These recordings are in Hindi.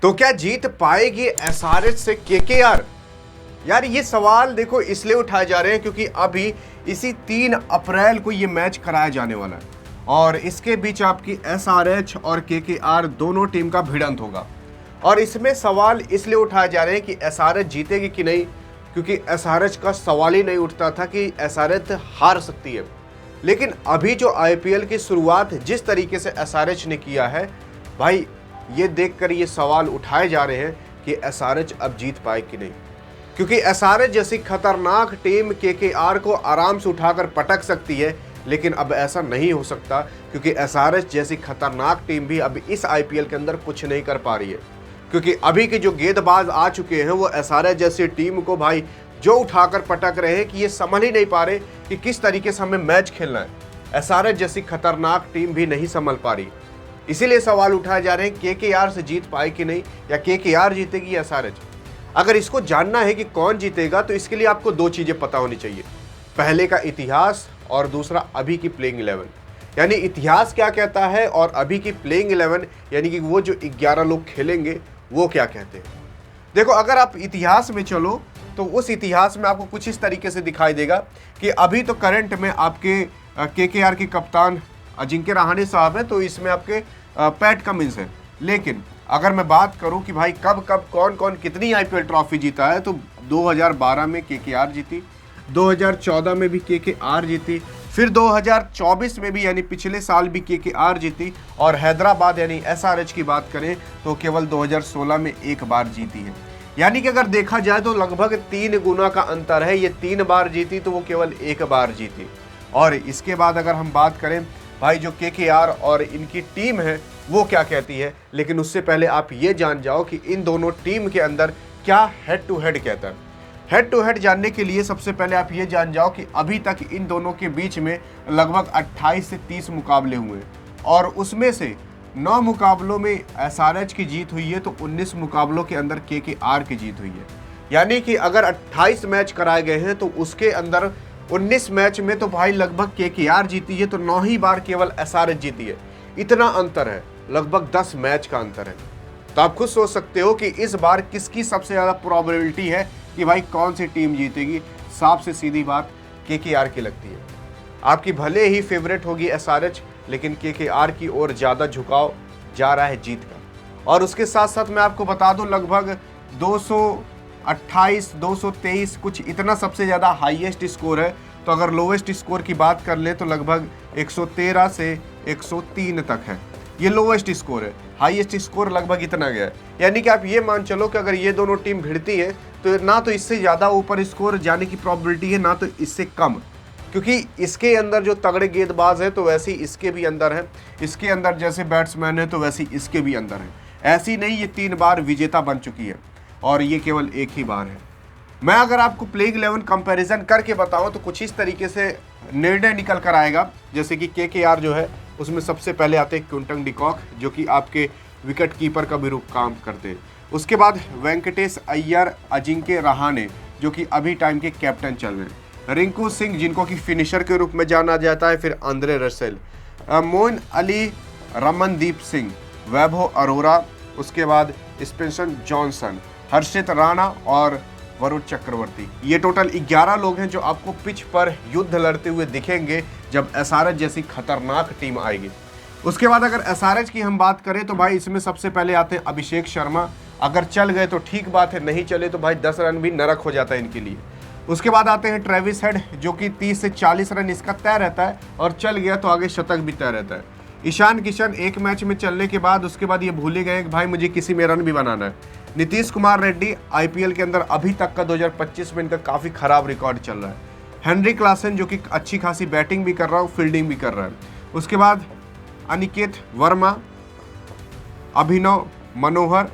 तो क्या जीत पाएगी एसआरएच से केकेआर? यार ये सवाल देखो इसलिए उठाए जा रहे हैं क्योंकि अभी इसी 3 अप्रैल को ये मैच कराया जाने वाला है और इसके बीच आपकी एसआरएच और केकेआर दोनों टीम का भिड़ंत होगा। और इसमें सवाल इसलिए उठाए जा रहे हैं कि एसआरएच जीतेगी कि नहीं, क्योंकि एसआरएच का सवाल ही नहीं उठता था कि एसआरएच हार सकती है। लेकिन अभी जो आईपीएल की शुरुआत जिस तरीके से एसआरएच ने किया है भाई, ये देखकर ये सवाल उठाए जा रहे हैं कि एसआरएच अब जीत पाए कि नहीं, क्योंकि एसआरएच जैसी खतरनाक टीम केकेआर को आराम से उठाकर पटक सकती है। लेकिन अब ऐसा नहीं हो सकता क्योंकि एसआरएच जैसी खतरनाक टीम भी अब इस आईपीएल के अंदर कुछ नहीं कर पा रही है, क्योंकि अभी के जो गेंदबाज आ चुके हैं वो एसआरएच जैसी टीम को भाई जो उठाकर पटक रहे हैं कि ये समझ ही नहीं पा रहे कि किस तरीके से हमें मैच खेलना है। एसआरएच जैसी खतरनाक टीम भी नहीं संभल पा रही, इसीलिए सवाल उठाए जा रहे हैं केकेआर से जीत पाए कि नहीं, या केकेआर जीतेगी या एसआरएच। अगर इसको जानना है कि कौन जीतेगा तो इसके लिए आपको 2 चीजें पता होनी चाहिए, पहले का इतिहास और दूसरा अभी की प्लेइंग 11। यानी इतिहास क्या कहता है और अभी की प्लेइंग 11 यानी कि वो जो 11 लोग खेलेंगे वो क्या कहते हैं। देखो अगर आप इतिहास में चलो तो उस इतिहास में आपको कुछ इस तरीके से दिखाई देगा कि अभी तो करंट में आपके केकेआर के कप्तान अजिंक्य रहाणे साहब हैं, तो इसमें आपके पैट कमिंस हैं। लेकिन अगर मैं बात करूं कि भाई कब कब कौन कौन कितनी आईपीएल ट्रॉफी जीता है, तो 2012 में केकेआर जीती, 2014 में भी केकेआर जीती, फिर 2024 में भी यानी पिछले साल भी केकेआर जीती, और हैदराबाद यानी एसआरएच की बात करें तो केवल 2016 में एक बार जीती है। यानी कि अगर देखा जाए तो लगभग 3 गुना का अंतर है, ये 3 बार जीती तो वो केवल 1 बार जीती। और इसके बाद अगर हम बात करें भाई जो केकेआर और इनकी टीम है वो क्या कहती है, लेकिन उससे पहले आप ये जान जाओ कि इन दोनों टीम के अंदर क्या हेड टू हेड कहता है। हेड टू हेड जानने के लिए सबसे पहले आप ये जान जाओ कि अभी तक इन दोनों के बीच में लगभग 28 से 30 मुकाबले हुए और उसमें से 9 मुकाबलों में एसआरएच की जीत हुई है, तो 19 मुकाबलों के अंदर केकेआर की जीत हुई है। यानी कि अगर 28 मैच कराए गए हैं तो उसके अंदर 19 मैच में तो भाई लगभग केकेआर जीती है, तो 9 ही बार केवल एसआरएच जीती है। इतना अंतर है, लगभग 10 मैच का अंतर है। तो आप खुद सोच सकते हो कि इस बार किसकी सबसे ज़्यादा प्रोबेबिलिटी है कि भाई कौन सी टीम जीतेगी। साफ से सीधी बात केकेआर की लगती है। आपकी भले ही फेवरेट होगी एसआरएच, लेकिन केकेआर की ओर ज़्यादा झुकाव जा रहा है जीत का। और उसके साथ साथ मैं आपको बता दूं लगभग 228, 223 कुछ इतना सबसे ज़्यादा हाईएस्ट स्कोर है। तो अगर लोवेस्ट स्कोर की बात कर ले तो लगभग 113 से 103 तक है, ये लोवेस्ट स्कोर है। हाईएस्ट स्कोर लगभग इतना गया है। यानी कि आप ये मान चलो कि अगर ये दोनों टीम भिड़ती है तो ना तो इससे ज़्यादा ऊपर स्कोर जाने की प्रोबेबिलिटी है, ना तो इससे कम, क्योंकि इसके अंदर जो तगड़े गेंदबाज है तो वैसे ही इसके भी अंदर है, इसके अंदर जैसे बैट्समैन है तो वैसे ही इसके भी अंदर है। ऐसी नहीं, ये 3 बार विजेता बन चुकी है और ये केवल एक ही बार है। मैं अगर आपको प्लेइंग 11 कंपैरिजन करके बताऊं तो कुछ इस तरीके से निर्णय निकल कर आएगा। जैसे कि केकेआर जो है उसमें सबसे पहले आते हैं क्विंटन डिकॉक, जो कि आपके विकेट कीपर का भी रूप काम करते हैं। उसके बाद वेंकटेश अय्यर, अजिंक्य रहाणे जो कि अभी टाइम के कैप्टन चल रहे हैं, रिंकू सिंह जिनको कि फिनिशर के रूप में जाना जाता है, फिर आंद्रे रसेल, मोइन अली, रमनदीप सिंह, वैभव अरोरा, उसके बाद स्पेंसर जॉनसन, हर्षित राणा और वरुण चक्रवर्ती। ये टोटल 11 लोग हैं जो आपको पिच पर युद्ध लड़ते हुए दिखेंगे जब एसआरएच जैसी खतरनाक टीम आएगी। उसके बाद अगर एसआरएच की हम बात करें तो भाई इसमें सबसे पहले आते हैं अभिषेक शर्मा। अगर चल गए तो ठीक बात है, नहीं चले तो भाई 10 रन भी नरक हो जाता है इनके लिए। उसके बाद आते हैं ट्रेविस हेड, जो कि 30 से 40 रन इसका तय रहता है और चल गया तो आगे शतक भी तय रहता है। ईशान किशन एक मैच में चलने के बाद उसके बाद ये भूले गए कि भाई मुझे किसी में रन भी बनाना है। नीतीश कुमार रेड्डी आईपीएल के अंदर अभी तक का 2025 में इनका काफ़ी खराब रिकॉर्ड चल रहा है। हेनरी क्लासन जो कि अच्छी खासी बैटिंग भी कर रहा है, फील्डिंग भी कर रहा है। उसके बाद अनिकेत वर्मा, अभिनव मनोहर,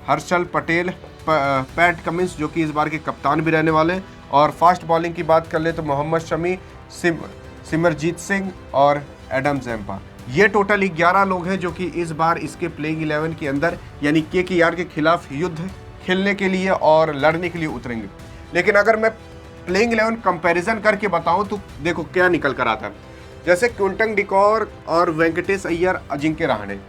हर्षल पटेल, पैट कमिंस जो कि इस बार के कप्तान भी रहने वाले हैं। और फास्ट बॉलिंग की बात कर ले तो मोहम्मद शमी, सिमरजीत सिंह और एडम जैम्पा। ये टोटल 11 लोग हैं जो कि इस बार इसके प्लेइंग 11 के अंदर यानी केकेआर के खिलाफ युद्ध खेलने के लिए और लड़ने के लिए उतरेंगे। लेकिन अगर मैं प्लेइंग 11 कंपैरिजन करके बताऊं तो देखो क्या निकल कर आता है। जैसे क्विंटन डिकॉक और वेंकटेश अय्यर, अजिंक्य रहाणे,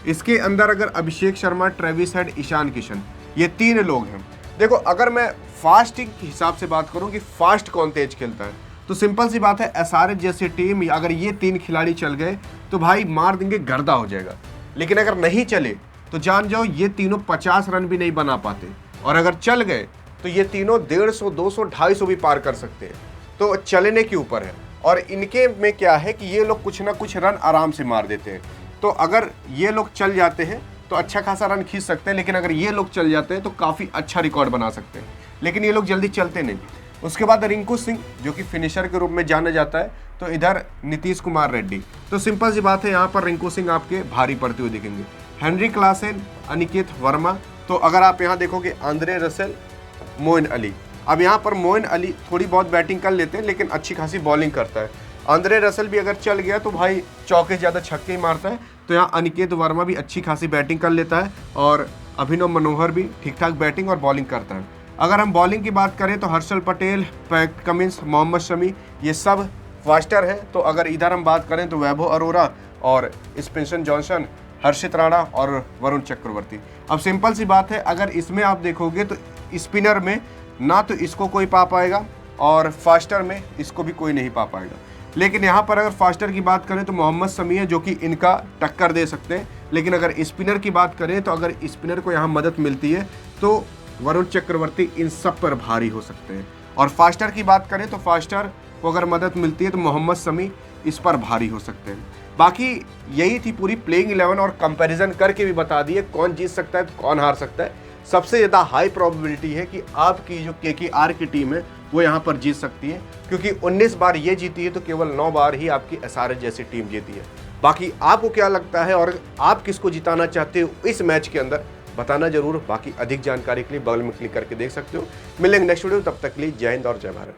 इसके अंदर अगर अभिषेक शर्मा, ट्रेविस हेड, ईशान किशन, ये 3 लोग हैं। देखो अगर मैं फास्टिंग के हिसाब से बात करूं कि फास्ट कौन तेज खेलता है, तो सिंपल सी बात है, एसआरएच जैसी टीम अगर ये 3 खिलाड़ी चल गए तो भाई मार देंगे, गर्दा हो जाएगा। लेकिन अगर नहीं चले तो जान जाओ ये तीनों 50 रन भी नहीं बना पाते, और अगर चल गए तो ये तीनों 150, 200, 250 भी पार कर सकते हैं। तो चलने के ऊपर है, और इनके में क्या है कि ये लोग कुछ ना कुछ रन आराम से मार देते हैं। तो अगर ये लोग चल जाते हैं तो अच्छा खासा रन खींच सकते हैं, लेकिन अगर ये लोग चल जाते हैं तो काफ़ी अच्छा रिकॉर्ड बना सकते हैं, लेकिन ये लोग जल्दी चलते नहीं। उसके बाद रिंकू सिंह जो कि फिनिशर के रूप में जाना जाता है, तो इधर नीतीश कुमार रेड्डी। तो सिंपल सी बात है, यहाँ पर रिंकू सिंह आपके भारी पड़ते हुए दिखेंगे। Henry Klaasen, Aniket Verma. तो अगर आप यहाँ देखोगे आंद्रे रसेल, मोइन अली। अब यहाँ पर मोइन अली थोड़ी बहुत बैटिंग कर लेते हैं, लेकिन अच्छी खासी बॉलिंग करता है। आंद्रे रसेल भी अगर चल गया तो भाई चौके ज़्यादा छक्के ही मारता है। तो यहाँ अनिकेत वर्मा भी अच्छी खासी बैटिंग कर लेता है, और अभिनव मनोहर भी ठीक ठाक बैटिंग और बॉलिंग करता है। अगर हम बॉलिंग की बात करें तो हर्षल पटेल, पैट कमिंस, मोहम्मद शमी, ये सब फास्टर है। तो अगर इधर हम बात करें तो वैभव अरोरा और स्पेंसन जॉनसन, हर्षित राणा और वरुण चक्रवर्ती। अब सिंपल सी बात है, अगर इसमें आप देखोगे तो स्पिनर में ना तो इसको कोई पा पाएगा, और फास्टर में इसको भी कोई नहीं पा पाएगा। लेकिन यहाँ पर अगर फास्टर की बात करें तो मोहम्मद शमी है जो कि इनका टक्कर दे सकते हैं। लेकिन अगर स्पिनर की बात करें तो अगर स्पिनर को यहाँ मदद मिलती है तो वरुण चक्रवर्ती इन सब पर भारी हो सकते हैं। और फास्टर की बात करें तो फास्टर को अगर मदद मिलती है तो मोहम्मद शमी इस पर भारी हो सकते हैं। बाकी यही थी पूरी प्लेइंग 11, और कंपैरिजन करके भी बता दिए कौन जीत सकता है तो कौन हार सकता है। सबसे ज़्यादा हाई प्रोबेबिलिटी है कि आपकी जो केकेआर की टीम है वो यहाँ पर जीत सकती है, क्योंकि 19 बार ये जीती है तो केवल 9 बार ही आपकी एसआरएच जैसी टीम जीती है। बाकी आपको क्या लगता है और आप किसको जिताना चाहते हो इस मैच के अंदर, बताना जरूर। बाकी अधिक जानकारी के लिए बगल में क्लिक करके देख सकते हो। मिलेंगे नेक्स्ट वीडियो, तब तक के लिए जय हिंद और जय भारत।